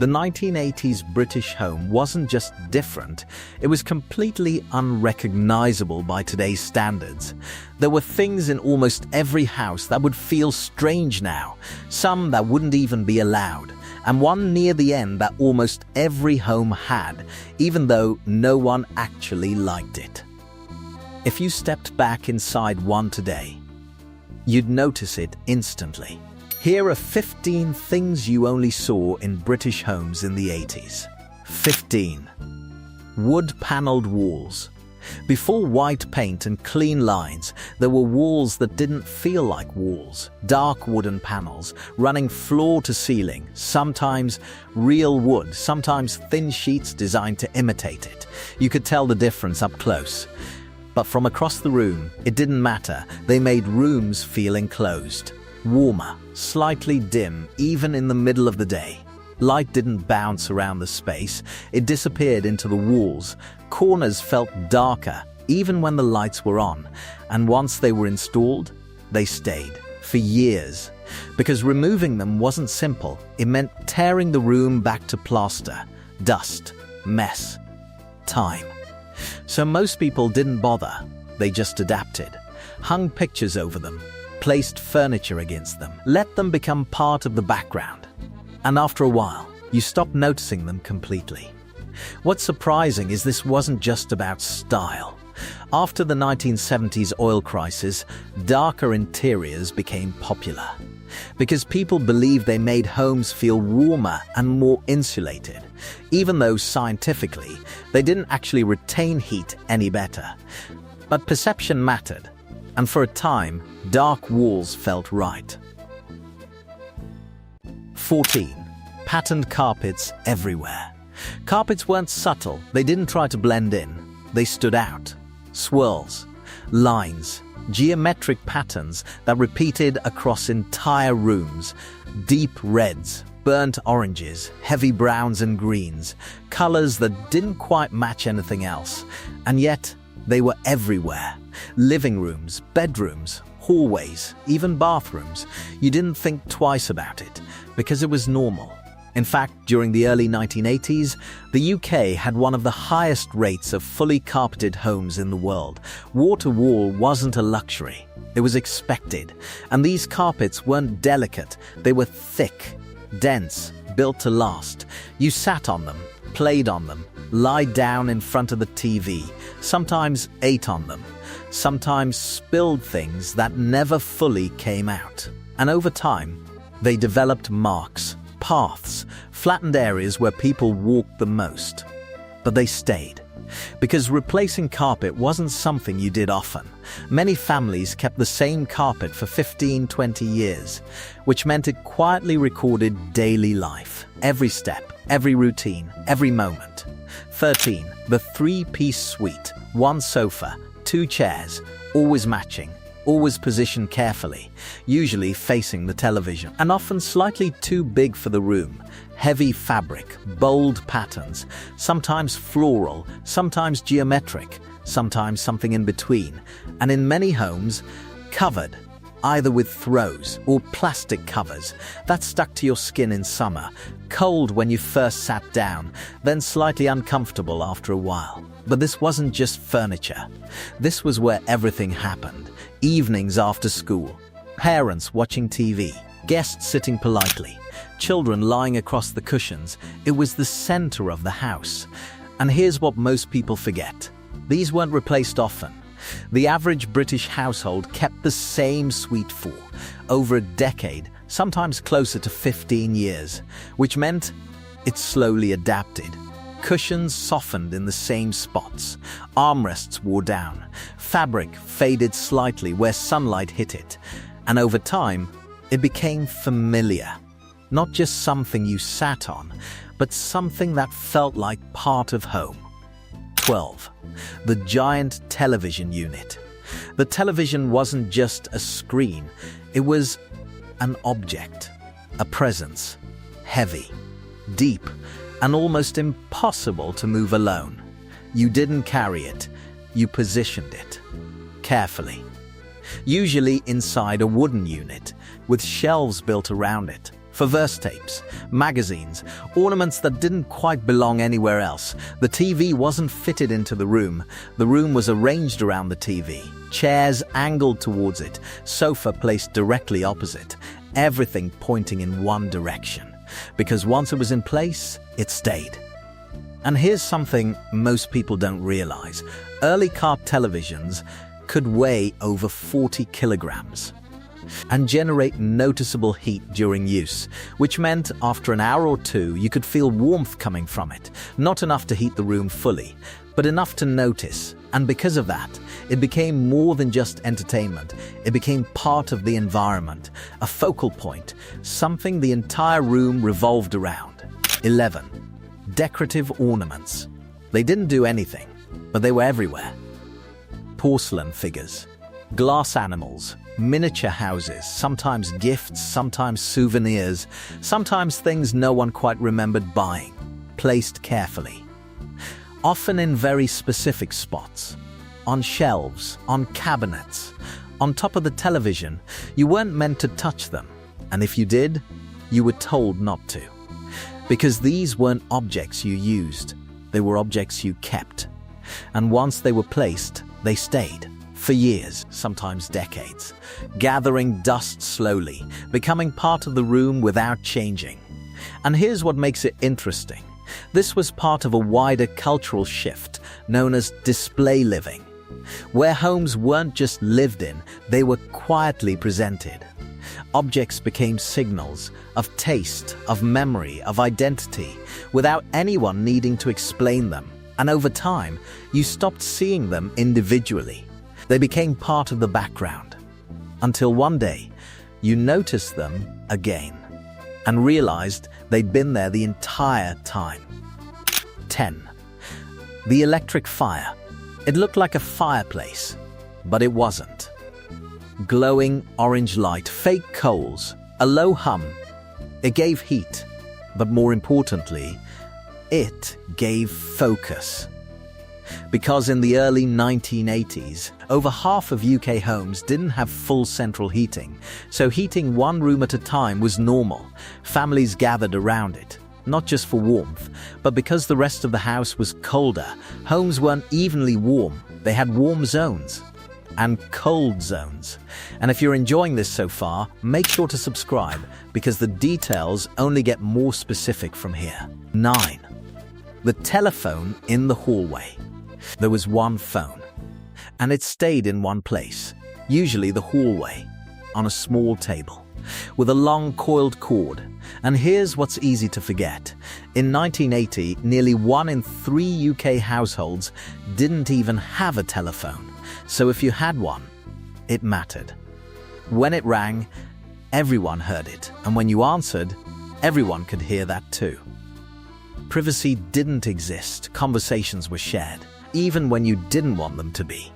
The 1980s British home wasn't just different, it was completely unrecognizable by today's standards. There were things in almost every house that would feel strange now, some that wouldn't even be allowed, and one near the end that almost every home had, even though no one actually liked it. If you stepped back inside one today, you'd notice it instantly. Here are 15 things you only saw in British homes in the 80s. 15. Wood-paneled walls. Before white paint and clean lines, there were walls that didn't feel like walls. Dark wooden panels, running floor to ceiling, sometimes real wood, sometimes thin sheets designed to imitate it. You could tell the difference up close. But from across the room, it didn't matter. They made rooms feel enclosed. Warmer, slightly dim, even in the middle of the day. Light didn't bounce around the space, it disappeared into the walls. Corners felt darker, even when the lights were on. And once they were installed, they stayed, for years. Because removing them wasn't simple, it meant tearing the room back to plaster, dust, mess, time. So most people didn't bother, they just adapted, hung pictures over them, placed furniture against them, let them become part of the background. And after a while, you stopped noticing them completely. What's surprising is this wasn't just about style. After the 1970s oil crisis, darker interiors became popular. Because people believed they made homes feel warmer and more insulated, even though scientifically, they didn't actually retain heat any better. But perception mattered. And for a time, dark walls felt right. 14. Patterned carpets everywhere. Carpets weren't subtle, they didn't try to blend in. They stood out. Swirls, lines, geometric patterns that repeated across entire rooms. Deep reds, burnt oranges, heavy browns and greens. Colors that didn't quite match anything else. And yet, they were everywhere. Living rooms, bedrooms, hallways, even bathrooms. You didn't think twice about it, because it was normal. In fact, during the early 1980s, the UK had one of the highest rates of fully carpeted homes in the world. Wall-to-wall wasn't a luxury. It was expected. And these carpets weren't delicate. They were thick, dense, built to last. You sat on them, played on them, lied down in front of the TV, sometimes ate on them, sometimes spilled things that never fully came out. And over time, they developed marks, paths, flattened areas where people walked the most. But they stayed. Because replacing carpet wasn't something you did often. Many families kept the same carpet for 15-20 years, which meant it quietly recorded daily life, every step, every routine, every moment. 13. The three-piece suite. One sofa, two chairs, always matching, always positioned carefully, usually facing the television, and often slightly too big for the room. Heavy fabric, bold patterns, sometimes floral, sometimes geometric, sometimes something in between, and in many homes, covered, either with throws or plastic covers that stuck to your skin in summer, cold when you first sat down, then slightly uncomfortable after a while. But this wasn't just furniture. This was where everything happened. Evenings after school, parents watching TV, guests sitting politely, children lying across the cushions. It was the center of the house. And here's what most people forget. These weren't replaced often. The average British household kept the same suite for over a decade, sometimes closer to 15 years, which meant it slowly adapted. Cushions softened in the same spots, armrests wore down, fabric faded slightly where sunlight hit it, and over time, it became familiar. Not just something you sat on, but something that felt like part of home. 12. The giant television unit. The television wasn't just a screen, it was an object, a presence, heavy, deep, and almost impossible to move alone. You didn't carry it, you positioned it, carefully. Usually inside a wooden unit, with shelves built around it. for verse tapes, magazines, ornaments that didn't quite belong anywhere else. The TV wasn't fitted into the room. The room was arranged around the TV. Chairs angled towards it, sofa placed directly opposite, everything pointing in one direction. Because once it was in place, it stayed. And here's something most people don't realize. Early carp televisions could weigh over 40 kilograms and generate noticeable heat during use, which meant after an hour or two you could feel warmth coming from it, not enough to heat the room fully, but enough to notice. And because of that, it became more than just entertainment. It became part of the environment, a focal point, something the entire room revolved around. 11. Decorative ornaments. They didn't do anything, but they were everywhere. Porcelain figures, glass animals, miniature houses, sometimes gifts, sometimes souvenirs, sometimes things no one quite remembered buying, placed carefully. Often in very specific spots, on shelves, on cabinets, on top of the television. You weren't meant to touch them, and if you did, you were told not to. Because these weren't objects you used, they were objects you kept. And once they were placed, they stayed. For years, sometimes decades, gathering dust slowly, becoming part of the room without changing. And here's what makes it interesting. This was part of a wider cultural shift known as display living, where homes weren't just lived in, they were quietly presented. Objects became signals of taste, of memory, of identity, without anyone needing to explain them. And over time, you stopped seeing them individually. They became part of the background, until one day, you noticed them again and realized they'd been there the entire time. 10. The electric fire. It looked like a fireplace, but it wasn't. Glowing orange light, fake coals, a low hum. It gave heat, but more importantly, it gave focus. Because in the early 1980s, over half of UK homes didn't have full central heating, so heating one room at a time was normal. Families gathered around it, not just for warmth, but because the rest of the house was colder. Homes weren't evenly warm. They had warm zones and cold zones. And if you're enjoying this so far, make sure to subscribe, because the details only get more specific from here. 9. The telephone in the hallway. There was one phone, and it stayed in one place, usually the hallway, on a small table, with a long coiled cord. And here's what's easy to forget. In 1980, nearly 1 in 3 UK households didn't even have a telephone. So if you had one, it mattered. When it rang, everyone heard it, and when you answered, everyone could hear that too. Privacy didn't exist. Conversations were shared, even when you didn't want them to be.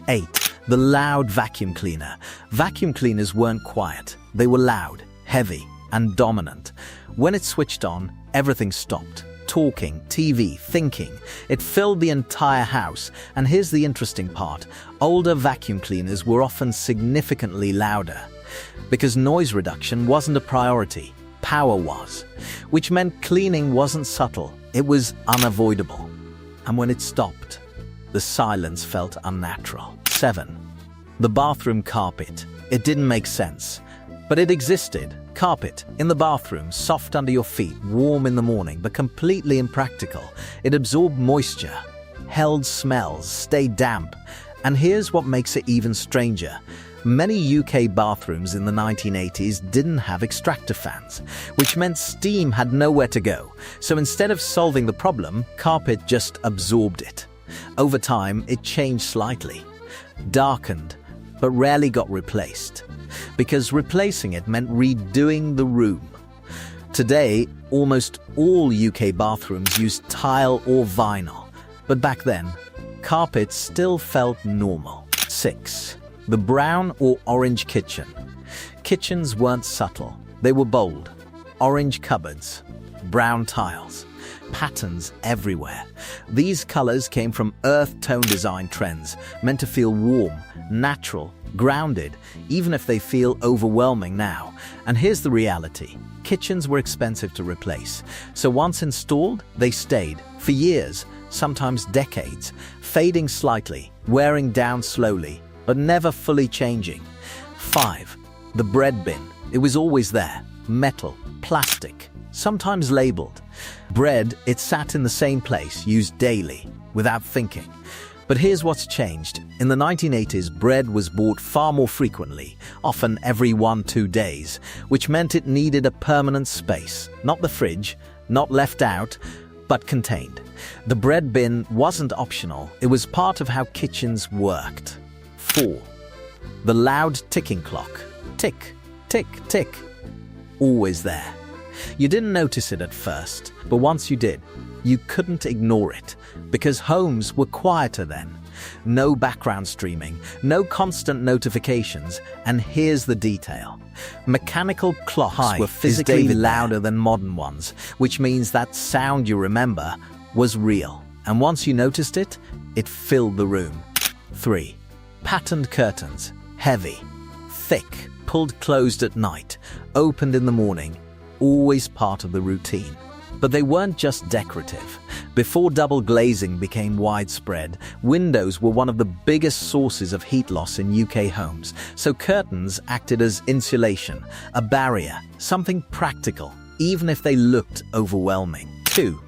8. The loud vacuum cleaner. Vacuum cleaners weren't quiet. They were loud, heavy, and dominant. When it switched on, everything stopped. Talking, TV, thinking. It filled the entire house. And here's the interesting part. Older vacuum cleaners were often significantly louder, because noise reduction wasn't a priority. Power was, which meant cleaning wasn't subtle. It was unavoidable. And when it stopped, the silence felt unnatural. 7. The bathroom carpet. It didn't make sense, but it existed. Carpet in the bathroom, soft under your feet, warm in the morning, but completely impractical. It absorbed moisture, held smells, stayed damp. And here's what makes it even stranger. Many UK bathrooms in the 1980s didn't have extractor fans, which meant steam had nowhere to go. So instead of solving the problem, carpet just absorbed it. Over time, it changed slightly, darkened, but rarely got replaced, because replacing it meant redoing the room. Today, almost all UK bathrooms use tile or vinyl, but back then, carpet still felt normal. 6. The brown or orange kitchen. Kitchens weren't subtle. They were bold. Orange cupboards, brown tiles, patterns everywhere. These colors came from earth tone design trends, meant to feel warm, natural, grounded, even if they feel overwhelming now. And here's the reality. Kitchens were expensive to replace, so once installed, they stayed for years, sometimes decades, fading slightly, wearing down slowly, but never fully changing. 5. The bread bin. It was always there. Metal, plastic, sometimes labeled. Bread, it sat in the same place, used daily, without thinking. But here's what's changed. In the 1980s, bread was bought far more frequently, often every 1-2 days, which meant it needed a permanent space. Not the fridge, not left out, but contained. The bread bin wasn't optional, it was part of how kitchens worked. 4. The loud ticking clock. Tick, tick, tick. Always there. You didn't notice it at first, but once you did, you couldn't ignore it, because homes were quieter then. No background streaming, no constant notifications, and here's the detail. Mechanical clocks were physically louder than modern ones, which means that sound you remember was real. And once you noticed it, it filled the room. 3. Patterned curtains. Heavy, thick, pulled closed at night, opened in the morning. Always part of the routine. But they weren't just decorative. Before double glazing became widespread, windows were one of the biggest sources of heat loss in UK homes, so curtains acted as insulation, a barrier, something practical, even if they looked overwhelming. 2.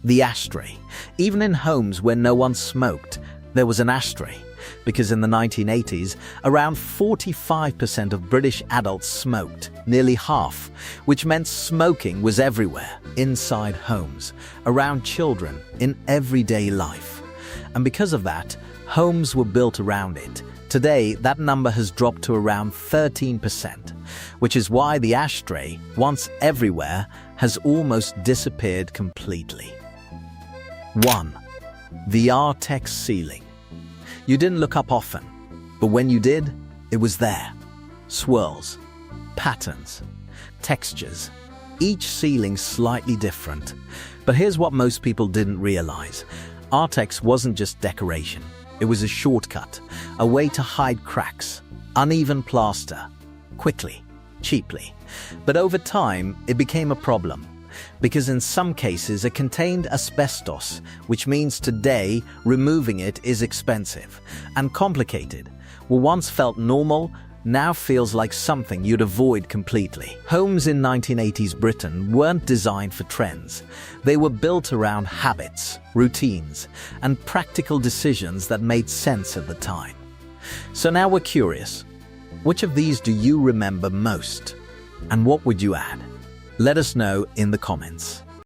The ashtray. Even in homes where no one smoked, there was an ashtray. Because in the 1980s, around 45% of British adults smoked, nearly half, which meant smoking was everywhere, inside homes, around children, in everyday life. And because of that, homes were built around it. Today, that number has dropped to around 13%, which is why the ashtray, once everywhere, has almost disappeared completely. 1. The Artex ceiling. You didn't look up often, but when you did, it was there. Swirls, patterns, textures, each ceiling slightly different. But here's what most people didn't realize. Artex wasn't just decoration. It was a shortcut, a way to hide cracks, uneven plaster, quickly, cheaply. But over time, it became a problem. Because in some cases it contained asbestos, which means today removing it is expensive and complicated. What once felt normal now feels like something you'd avoid completely. Homes in 1980s Britain weren't designed for trends. They were built around habits, routines, and practical decisions that made sense at the time. So now we're curious. Which of these do you remember most? And what would you add? Let us know in the comments.